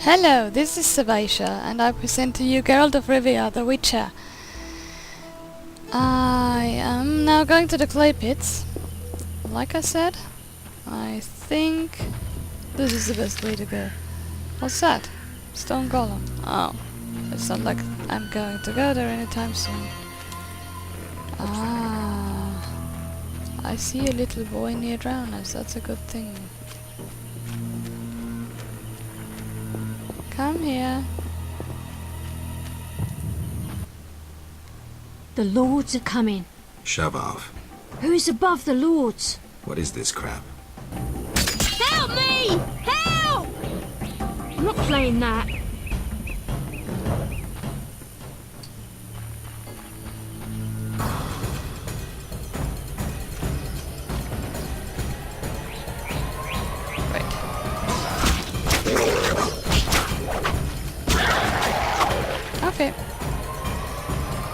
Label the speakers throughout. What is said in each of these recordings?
Speaker 1: Hello, this is Sebaisha, and I present to you Geralt of Rivia, the Witcher. I am now going to the clay pits. Like I said, I think this is the best way to go. What's that? Stone Golem. Oh, it's not like I'm going to go there anytime soon. Ah, I see a little boy near drowners, that's a good thing. Come here.
Speaker 2: The Lords are coming.
Speaker 3: Shove off.
Speaker 2: Who's above the Lords?
Speaker 3: What is this crap?
Speaker 2: Help me! Help! I'm not playing that.
Speaker 1: Okay.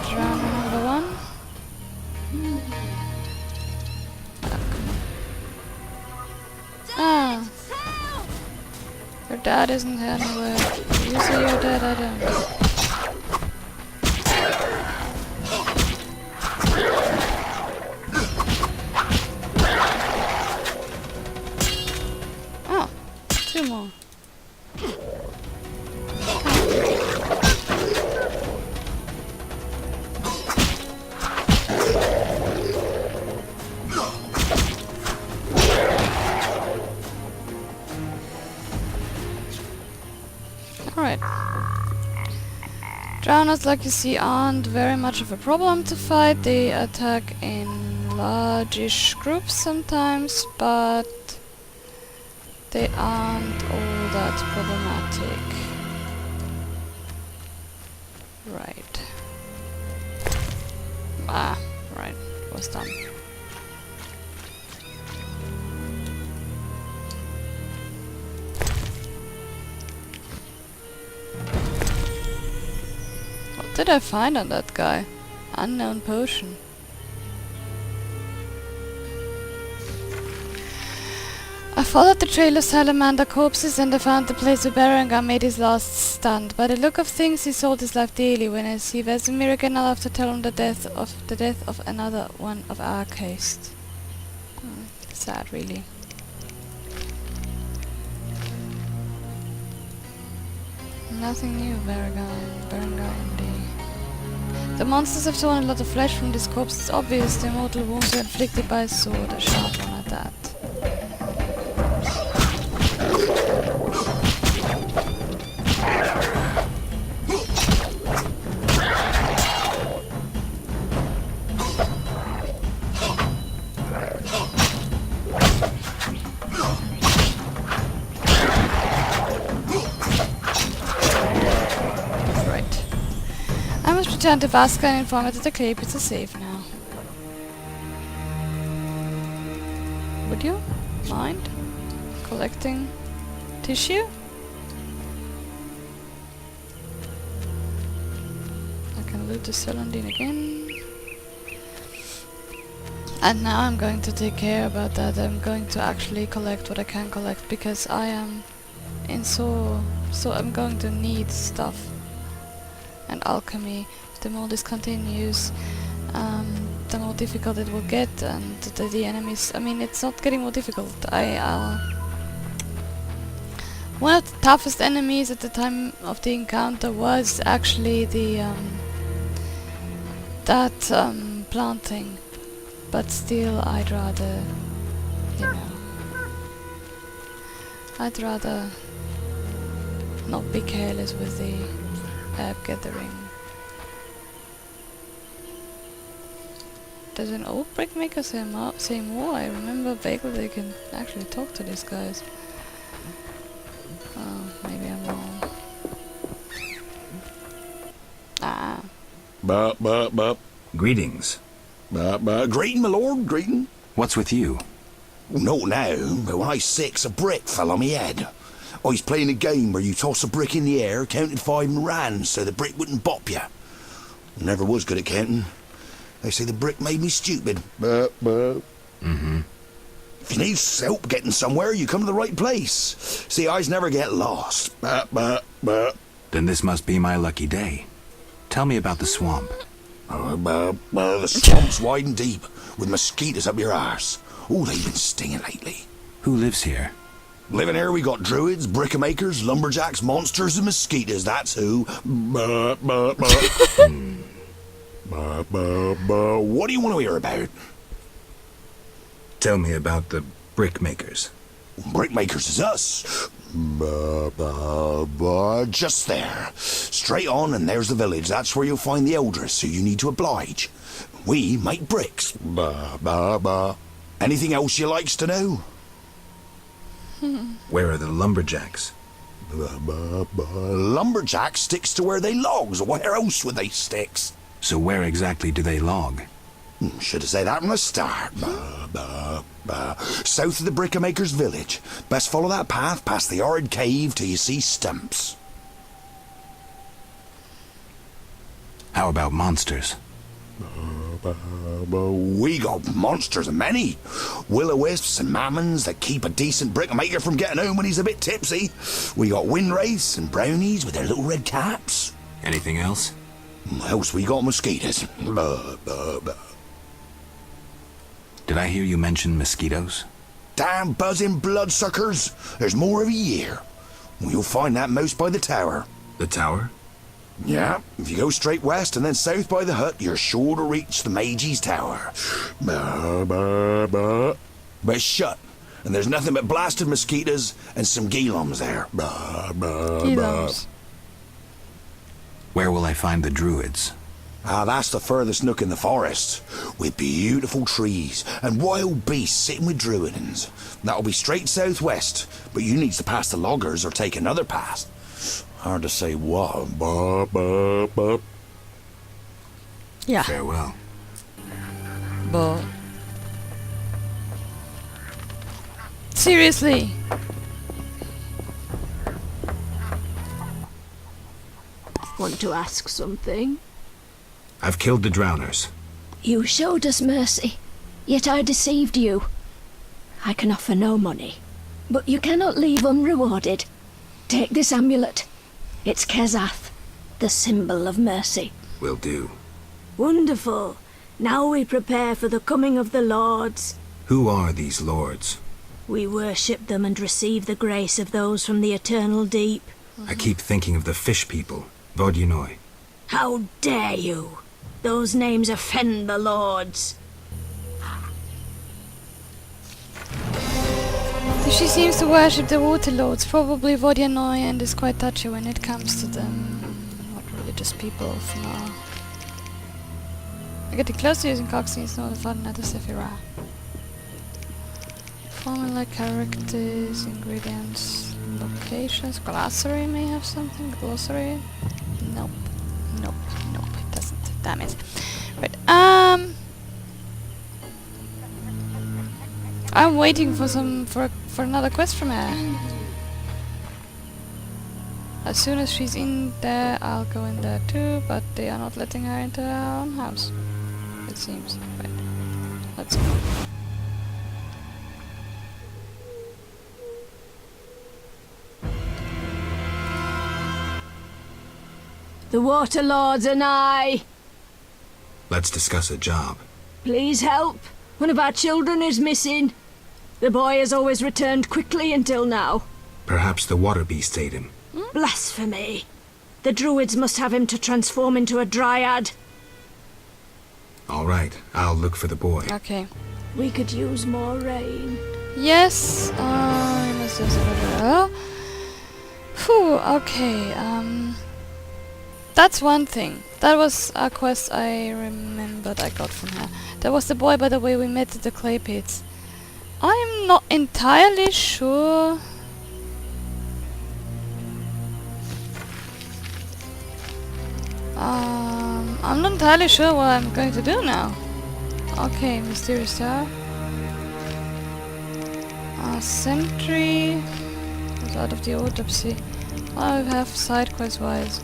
Speaker 1: Drown number one. Ah. Your dad isn't here anywhere. You see your dad, I don't. Oh, two more. Alright. Drowners, like you see, aren't very much of a problem to fight. They attack in largish groups sometimes, but they aren't all that problematic. Right. Ah, right. Was done. What did I find on that guy? Unknown potion. I followed the trail of salamander corpses and I found the place where Berengar made his last stand. By the look of things, he sold his life dearly. When I see Vesemir again, I'll have to tell him the death of another one of our caste. Sad, really. Nothing new, Berengar indeed. The monsters have torn a lot of flesh from this corpse. It's obvious the mortal wounds were inflicted by a sword, a sharp one at that. I must return to Vaska and inform her that the clay pits are safe now. Would you mind collecting tissue? I can loot the Celandine again. And now I'm going to take care about that. I'm going to actually collect what I can collect because I am in so I'm going to need stuff. And alchemy, the more this continues, the more difficult it will get, and the enemies, I mean, it's not getting more difficult. One of the toughest enemies at the time of the encounter was actually the plant thing, but still I'd rather, you know, I'd rather not be careless with the herb gathering. Does an old brick maker say more? I remember vaguely they can actually talk to these guys. Oh, maybe I'm wrong. Ah.
Speaker 4: Bup.
Speaker 3: Greetings.
Speaker 4: Greeting, my lord, greeting.
Speaker 3: What's with you?
Speaker 4: Not now, but when I was 6, a brick fell on me head. I was playing a game where you toss a brick in the air, counted 5 and ran so the brick wouldn't bop you. Never was good at counting. They say the brick made me stupid.
Speaker 3: Mm-hmm.
Speaker 4: If you need help getting somewhere, you come to the right place. See, I never get lost.
Speaker 3: Then this must be my lucky day. Tell me about the swamp.
Speaker 4: The swamp's wide and deep, with mosquitoes up your arse. Oh, they've been stinging lately.
Speaker 3: Who lives here?
Speaker 4: Living here, we got druids, brickmakers, lumberjacks, monsters, and mosquitoes. That's who. What do you want to hear about?
Speaker 3: Tell me about the brickmakers.
Speaker 4: Brickmakers is us. Just there. Straight on, and there's the village. That's where you'll find the elders, who you need to oblige. We make bricks. Anything else you likes to know?
Speaker 3: Where are the lumberjacks?
Speaker 4: Lumberjack sticks to where they logs. Where else would they sticks?
Speaker 3: So where exactly do they log?
Speaker 4: Should have said that from the start. South of the Brickmakers' village. Best follow that path past the horrid cave till you see stumps.
Speaker 3: How about monsters?
Speaker 4: We got monsters many. Will-o-wisps and mammons that keep a decent brickmaker from getting home when he's a bit tipsy. We got windwraiths and brownies with their little red caps.
Speaker 3: Anything else?
Speaker 4: Else we got mosquitoes.
Speaker 3: Did I hear you mention mosquitoes?
Speaker 4: Damn buzzing bloodsuckers. There's more every year. You'll find that most by the tower.
Speaker 3: The tower?
Speaker 4: Yeah, if you go straight west and then south by the hut, you're sure to reach the Mage's Tower. But it's shut, and there's nothing but blasted mosquitoes and some geelums there.
Speaker 1: Geelums.
Speaker 3: Where will I find the druids?
Speaker 4: That's the furthest nook in the forest, with beautiful trees and wild beasts sitting with druidins. That'll be straight southwest, but you need to pass the loggers or take another path. Hard to say what.
Speaker 1: Yeah.
Speaker 3: Farewell.
Speaker 1: But seriously.
Speaker 2: Want to ask something?
Speaker 3: I've killed the drowners.
Speaker 2: You showed us mercy, yet I deceived you. I can offer no money, but you cannot leave unrewarded. Take this amulet. It's Kezath, the symbol of mercy.
Speaker 3: Will do.
Speaker 2: Wonderful. Now we prepare for the coming of the lords.
Speaker 3: Who are these lords?
Speaker 2: We worship them and receive the grace of those from the eternal deep.
Speaker 3: I keep thinking of the fish people. Vodyanoi.
Speaker 2: How dare you? Those names offend the lords.
Speaker 1: So she seems to worship the water lords, probably Vodyanoi, and is quite touchy when it comes to them. Not religious people for now. I getting close to using Coxswain's not fun at the Sephira. Formula, characters, ingredients, locations, glossary may have something, glossary? Nope. Nope, nope, it doesn't. Damn it. Right, I'm waiting for another quest from her. As soon as she's in there, I'll go in there too, but they are not letting her into her own house, it seems. Right, let's go.
Speaker 2: The water lords and I.
Speaker 3: Let's discuss a job.
Speaker 2: Please help. One of our children is missing. The boy has always returned quickly until now.
Speaker 3: Perhaps the water beast ate him.
Speaker 2: Blasphemy. The druids must have him to transform into a dryad.
Speaker 3: All right, I'll look for the boy.
Speaker 1: Okay.
Speaker 2: We could use more rain.
Speaker 1: Yes, I must do something. Phew, okay, that's one thing. That was a quest I remembered I got from her. There was the boy, by the way, we met at the clay pits. I'm not entirely sure. I'm not entirely sure what I'm going to do now. Okay, mysterious tower. Sentry was out of the autopsy. I have side quest wise.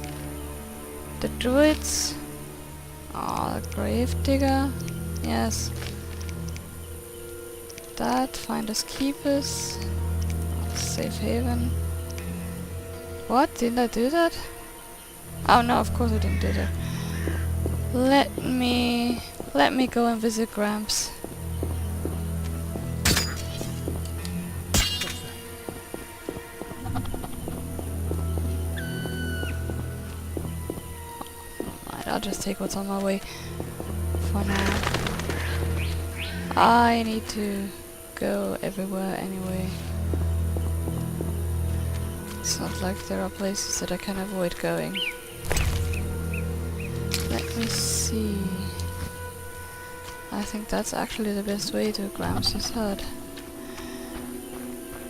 Speaker 1: The druids. The grave digger. Yes. that. Finders keepers. Safe haven. What? Didn't I do that? Oh no, of course I didn't do that. Let me go and visit Gramps. Alright, I'll just take what's on my way for now. I need to go everywhere anyway. It's not like there are places that I can avoid going. Let me see. I think that's actually the best way to Gramps' hut.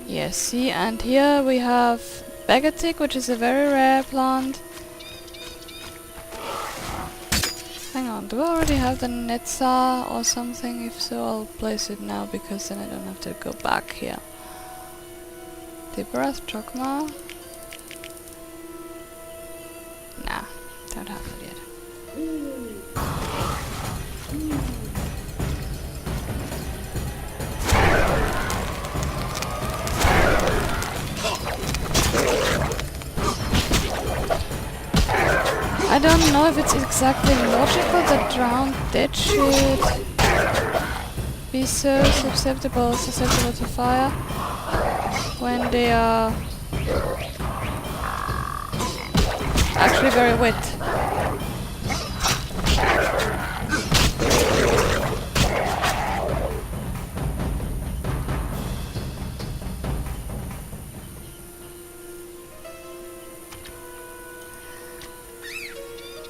Speaker 1: Yes, see, and here we have Begatic, which is a very rare plant. Hang on, do I already have the Netza or something? If so, I'll place it now, because then I don't have to go back here. The Breath Chokma? Nah, don't have it yet. I don't know if it's exactly logical that drowned dead should be so susceptible to fire when they are actually very wet.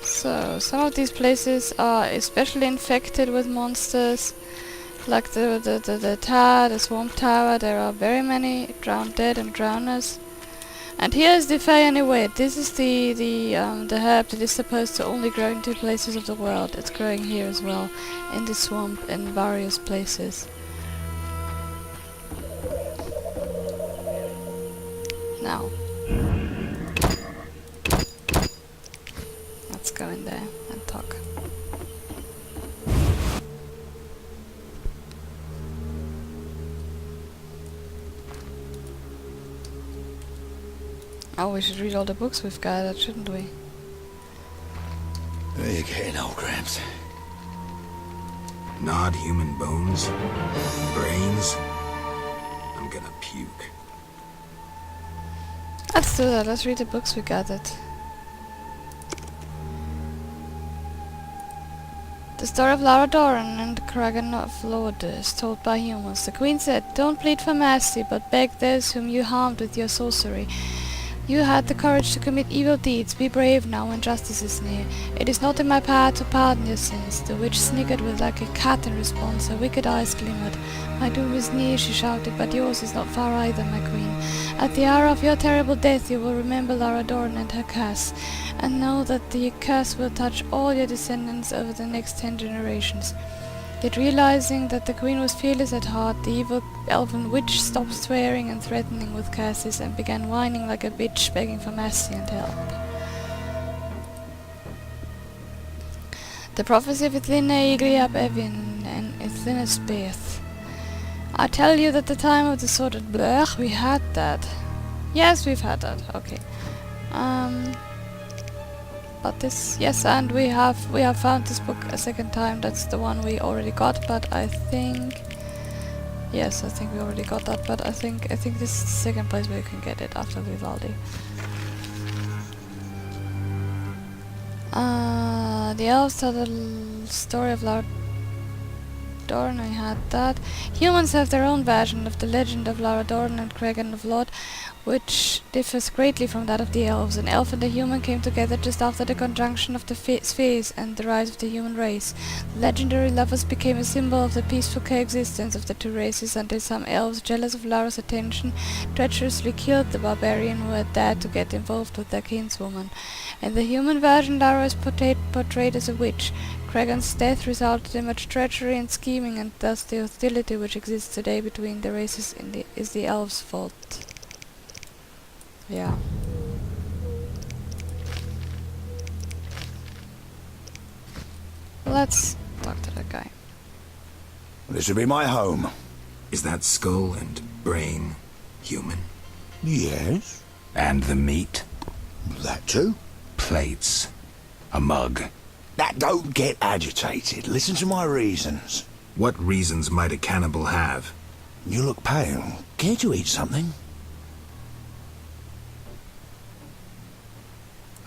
Speaker 1: So, some of these places are especially infected with monsters, like the tower, the swamp tower. There are very many drowned dead and drowners. And here is the Feyani Wet. This is the herb that is supposed to only grow in 2 places of the world. It's growing here as well, in the swamp, in various places. Now, let's go in there and talk. Oh, we should read all the books we've gathered, shouldn't we?
Speaker 4: You're getting old, Gramps.
Speaker 3: Gnawed human bones? Brains? I'm gonna puke.
Speaker 1: Let's do that, let's read the books we gathered. The story of Lara Doran and the Kragan of Lourdes, told by humans. The queen said, "Don't plead for mercy, but beg those whom you harmed with your sorcery. You had the courage to commit evil deeds. Be brave now when justice is near. It is not in my power to pardon your sins." The witch sniggered with like a cat in response. Her wicked eyes glimmered. "My doom is near," she shouted, "but yours is not far either, my queen. At the hour of your terrible death you will remember Lara Dorn and her curse, and know that the curse will touch all your descendants over the next 10 generations." Yet realizing that the queen was fearless at heart, the evil elven witch stopped swearing and threatening with curses and began whining like a bitch, begging for mercy and help. The prophecy of Ithlinne Igriab Evin and Ithlinne Speth. I tell you that the time of the sworded blur, we had that. Yes, we've had that. Okay. But this, yes, and we have found this book a second time. That's the one we already got, but I think, yes, I think we already got that. But I think this is the second place where you can get it after Vivaldi. The elves tell the story of Lara Dorn. I had that. Humans have their own version of the legend of Lara Dorn and Kragan of Lod, which differs greatly from that of the elves. An elf and a human came together just after the conjunction of the spheres and the rise of the human race. The legendary lovers became a symbol of the peaceful coexistence of the 2 races until some elves, jealous of Lara's attention, treacherously killed the barbarian who had dared to get involved with their kinswoman. In the human version, Lara is portrayed as a witch. Kragan's death resulted in much treachery and scheming, and thus the hostility which exists today between the races is the elves' fault. Yeah. Let's talk to that guy.
Speaker 4: This will be my home.
Speaker 3: Is that skull and brain human?
Speaker 4: Yes,
Speaker 3: And the meat?
Speaker 4: that too.
Speaker 3: Plates. A mug.
Speaker 4: Now, don't get agitated. Listen to my reasons.
Speaker 3: What reasons might a cannibal have?
Speaker 4: You look pale. Care to eat something?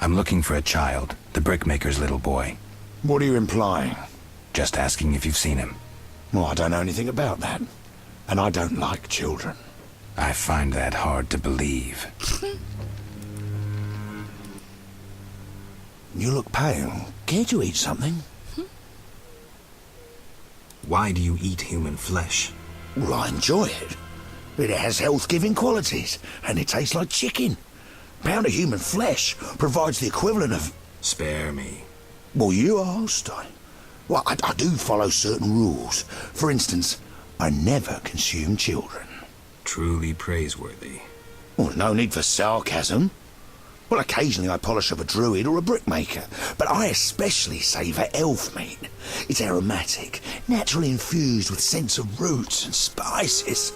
Speaker 3: I'm looking for a child, the brickmaker's little boy.
Speaker 4: What are you implying?
Speaker 3: Just asking if you've seen him.
Speaker 4: Well, I don't know anything about that. And I don't like children.
Speaker 3: I find that hard to believe.
Speaker 4: You look pale. Care to eat something?
Speaker 3: Why do you eat human flesh?
Speaker 4: Well, I enjoy it. It has health-giving qualities, and it tastes like chicken. A pound of human flesh provides the equivalent of...
Speaker 3: Spare me.
Speaker 4: Well, you asked. I do follow certain rules. For instance, I never consume children.
Speaker 3: Truly praiseworthy.
Speaker 4: Well, no need for sarcasm. Well, occasionally I polish up a druid or a brickmaker, but I especially savour elf meat. It's aromatic, naturally infused with scents of roots and spices.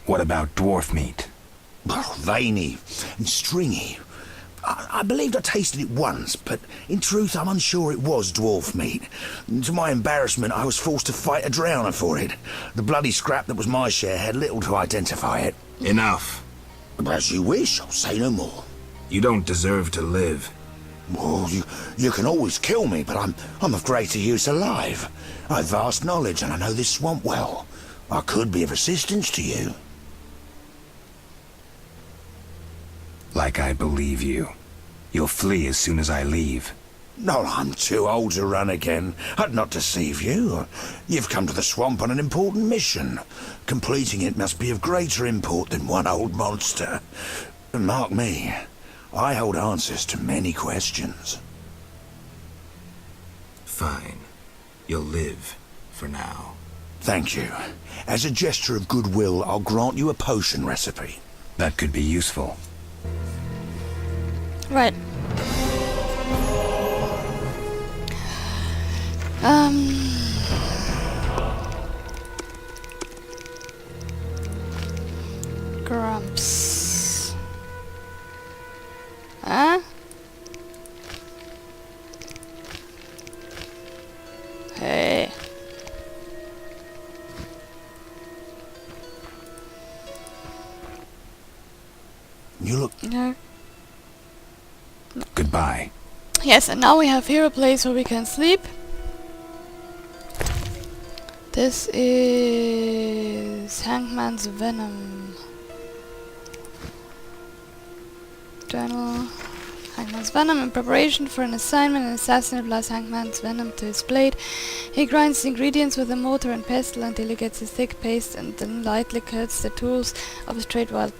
Speaker 3: What about dwarf meat?
Speaker 4: Oh, veiny and stringy. I believed I tasted it once, but in truth I'm unsure it was dwarf meat. To my embarrassment, I was forced to fight a drowner for it. The bloody scrap that was my share had little to identify it.
Speaker 3: Enough.
Speaker 4: As you wish, I'll say no more.
Speaker 3: You don't deserve to live.
Speaker 4: Well, you can always kill me, but I'm of greater use alive. I've vast knowledge and I know this swamp well. I could be of assistance to you.
Speaker 3: Like I believe you. You'll flee as soon as I leave.
Speaker 4: No, I'm too old to run again. I'd not deceive you. You've come to the swamp on an important mission. Completing it must be of greater import than one old monster. And mark me, I hold answers to many questions.
Speaker 3: Fine. You'll live, for now.
Speaker 4: Thank you. As a gesture of goodwill, I'll grant you a potion recipe.
Speaker 3: That could be useful.
Speaker 1: Right. Grumps. Huh? Hey.
Speaker 4: You look...
Speaker 1: No.
Speaker 3: Goodbye.
Speaker 1: Yes, and now we have here a place where we can sleep. This is Hangman's Venom. Journal. Hangman's Venom. In preparation for an assignment, an assassin applies Hangman's Venom to his blade. He grinds the ingredients with a mortar and pestle until he gets a thick paste and then lightly cuts the tools of his trade while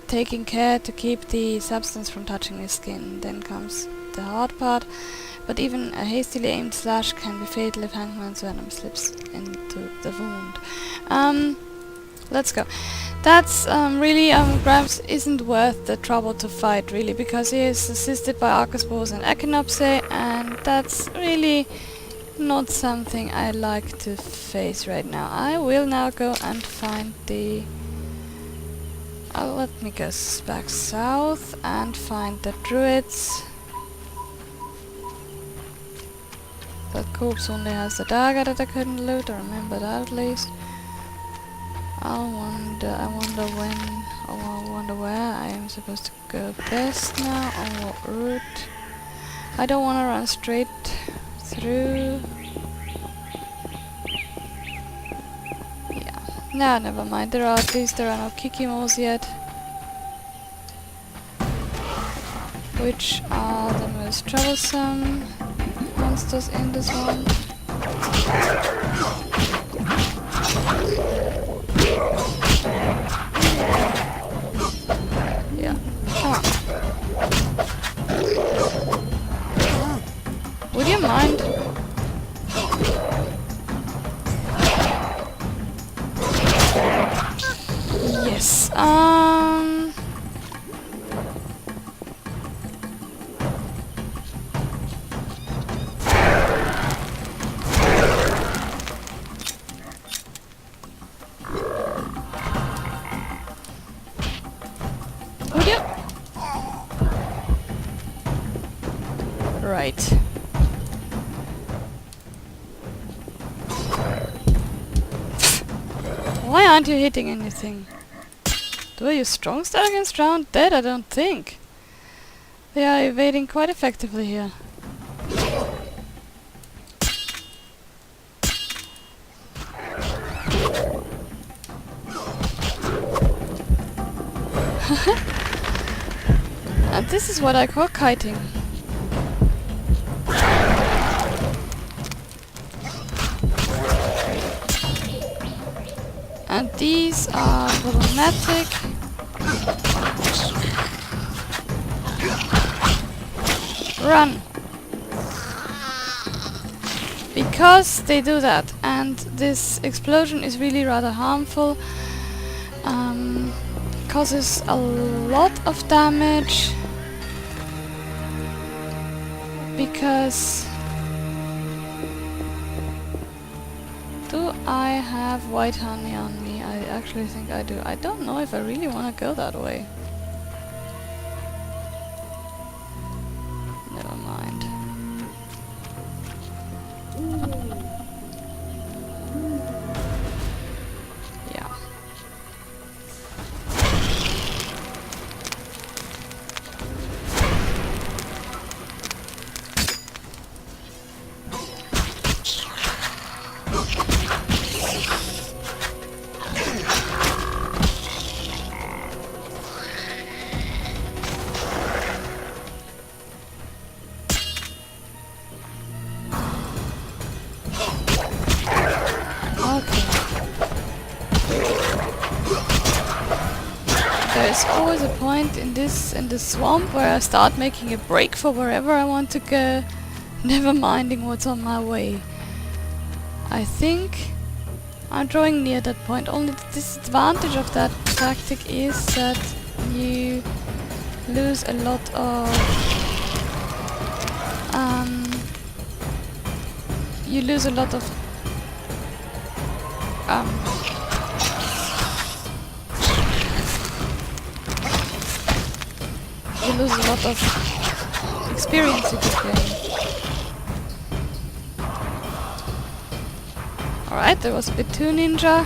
Speaker 1: taking care to keep the substance from touching his skin. Then comes the hard part. But even a hastily aimed slash can be fatal if Hangman's Venom slips into the wound. Let's go. That's really, Grimes isn't worth the trouble to fight, really, because he is assisted by Archospores and Echinopsis, and that's really not something I like to face right now. I will now go and find the... let me go back south and find the druids. That corpse only has the dagger that I couldn't loot, I remember that at least. I wonder when, or I wonder where I am supposed to go best now, or what route. I don't want to run straight through. Yeah, no, never mind, at least there are no Kikimos yet. Which are the most troublesome monsters in this one. Yeah. Come on. Would you mind? Yes. Would you? Right. Why aren't you hitting anything? Do you strong start against round dead? I don't think. They are evading quite effectively here. And this is what I call kiting. And these are problematic. Run! Because they do that, and this explosion is really rather harmful. Causes a lot of damage. Because... do I have white honey on me? I actually think I do. I don't know if I really want to go that way. Never mind. Yeah. There's always a point in this swamp where I start making a break for wherever I want to go, never minding what's on my way. I think I'm drawing near that point. Only the disadvantage of that tactic is that you lose a lot of you lose a lot of experience you could gain. Alright, that was a bit too ninja.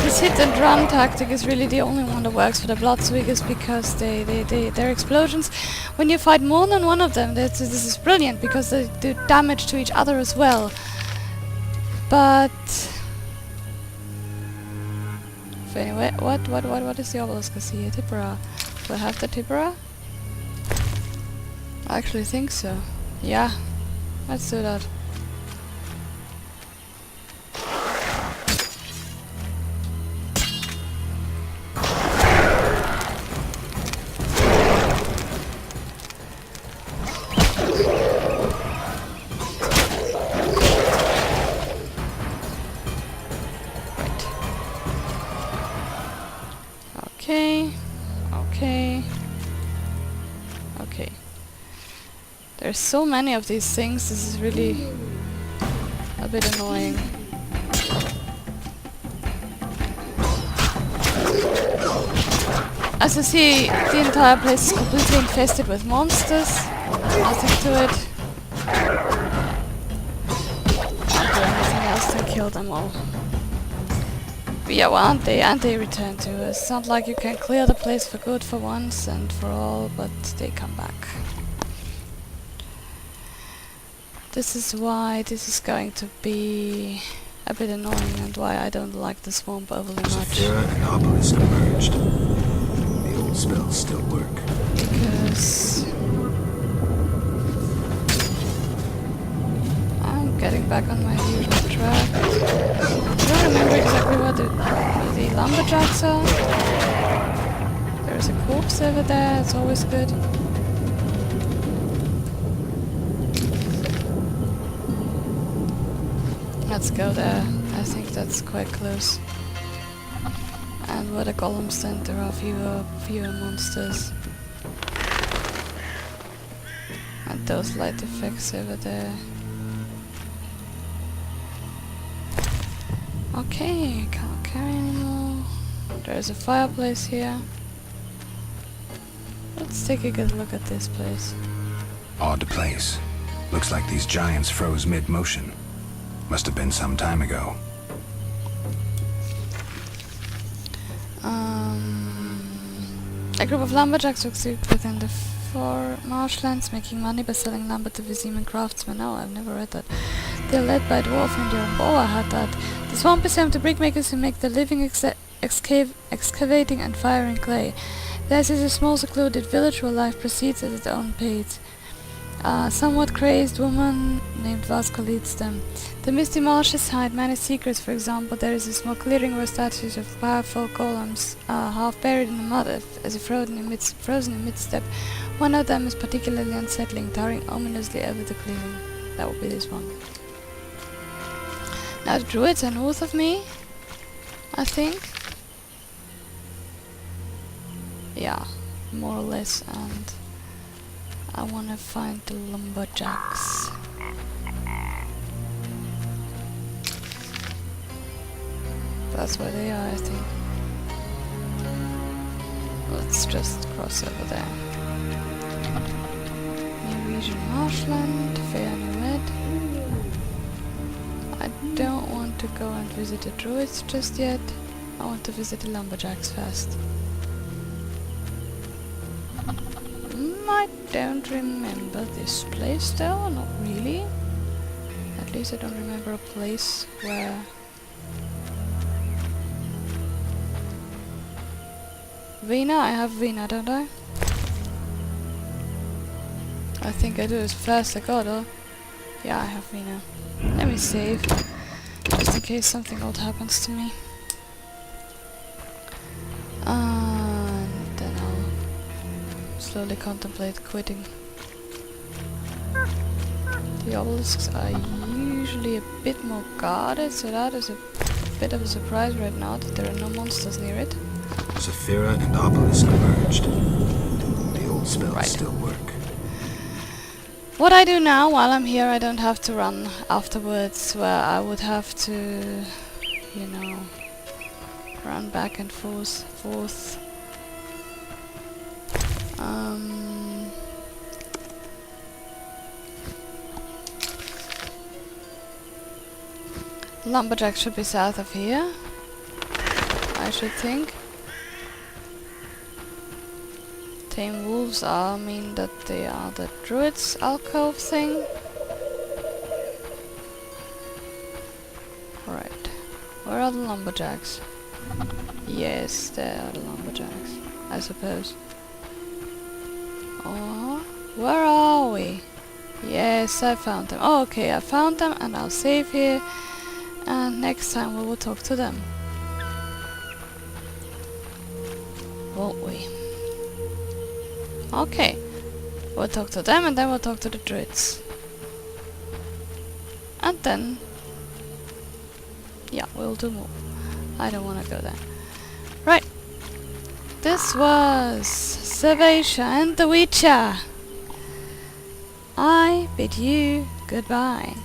Speaker 1: This hit and run tactic is really the only one that works for the Bloodsweakers because their explosions, when you fight more than one of them, this is brilliant because they do damage to each other as well. But anyway, what is the obelisk? I see a Tippera. Do I have the Tippera? I actually think so. Yeah, let's do that. Okay. There's so many of these things, this is really a bit annoying. As you see, the entire place is completely infested with monsters. Nothing to it. Can't do anything else than kill them all. But yeah, well, and they return to us. It's not like you can clear the place for good for once and for all, but they come back. This is why this is going to be a bit annoying and why I don't like the swamp overly much.
Speaker 3: Veen'ah and obelisk merged. The old spells still work.
Speaker 1: Because I'm getting back on my usual track. I don't remember exactly what the lumberjacks are. There's a corpse over there, it's always good. Let's go there. I think that's quite close. And where the golems stand, there are fewer monsters. those light effects over there. Okay, can't carry anymore. There's a fireplace here. Let's take a good look at this place.
Speaker 3: Odd place. Looks like these giants froze mid-motion. Must have been some time ago.
Speaker 1: A group of lumberjacks work within the marshlands, making money by selling lumber to Viziman craftsmen. Oh, I've never read that. They're led by a dwarf and your bow. I had that. The swamp is home to brickmakers who make their living excavating and firing clay. Theirs is a small secluded village where life proceeds at its own pace. A somewhat crazed woman named Vaska leads them. The misty marshes hide many secrets. For example, there is a small clearing where statues of powerful golems are half buried in the mud as if frozen in mid-step. One of them is particularly unsettling, towering ominously over the clearing. That would be this one. Now the druids are north of me, I think. Yeah, more or less, and I want to find the lumberjacks. That's where they are, I think. Let's just cross over there. Norwegian marshland, fair new red. I don't want to go and visit the druids just yet. I want to visit the lumberjacks first. I don't remember this place though, not really. At least I don't remember a place where... Veen'ah? I have Veen'ah, don't I? I think I do as fast as I got, huh? Yeah, I have Veen'ah. Let me save, just in case something odd happens to me. And then I'll slowly contemplate quitting. The obelisks are usually a bit more guarded, so that is a bit of a surprise right now that there are no monsters near it.
Speaker 3: Saphira and obelisk merged. The old spells still work.
Speaker 1: What I do now while I'm here, I don't have to run afterwards, where I would have to, you know, run back and forth. Lumberjack should be south of here, I should think. Tame wolves mean that they are the druid's alcove thing. Alright, where are the lumberjacks? Yes, there are the lumberjacks, I suppose. Oh, where are we? Yes, I found them. Oh, okay, I found them and I'll save here. And next time we will talk to them. Won't we? Okay. We'll talk to them and then we'll talk to the druids. And then... yeah, we'll do more. I don't want to go there. Right. This was Servatia and the Witcher. I bid you goodbye.